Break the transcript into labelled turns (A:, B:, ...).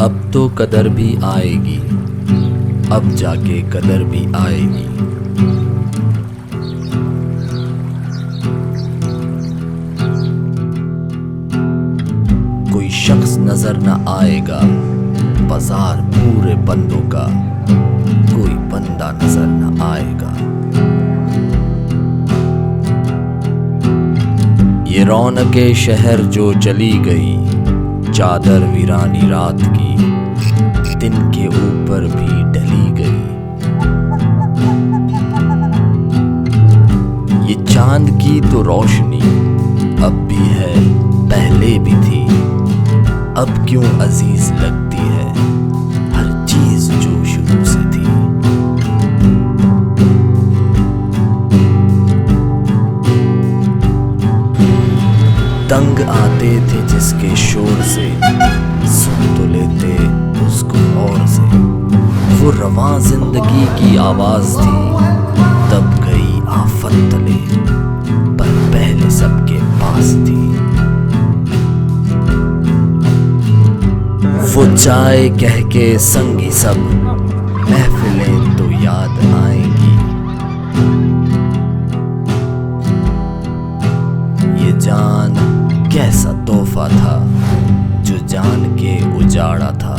A: अब तो कदर भी आएगी, अब जाके कदर भी आएगी। कोई शख्स नजर न आएगा बाजार पूरे बंदों का, कोई बंदा नजर न आएगा। ये रौनके शहर जो चली गई, चादर वीरानी रात की दिन के ऊपर भी ढली गई। ये चांद की तो रोशनी अब भी है, पहले भी थी, अब क्यों अजीज लगती है हर चीज जो शुरू से थी। तंग आते थे जिसके शोर से, सुन तो लेते उसको और से। वो रवां जिंदगी की आवाज थी, तब गई आफत तले, पर पहले सबके पास थी। वो चाय कह के संगी सब, महफिलें तो याद आएंगी। ये जान कैसा तोहफा था जो जान के उजाड़ा था।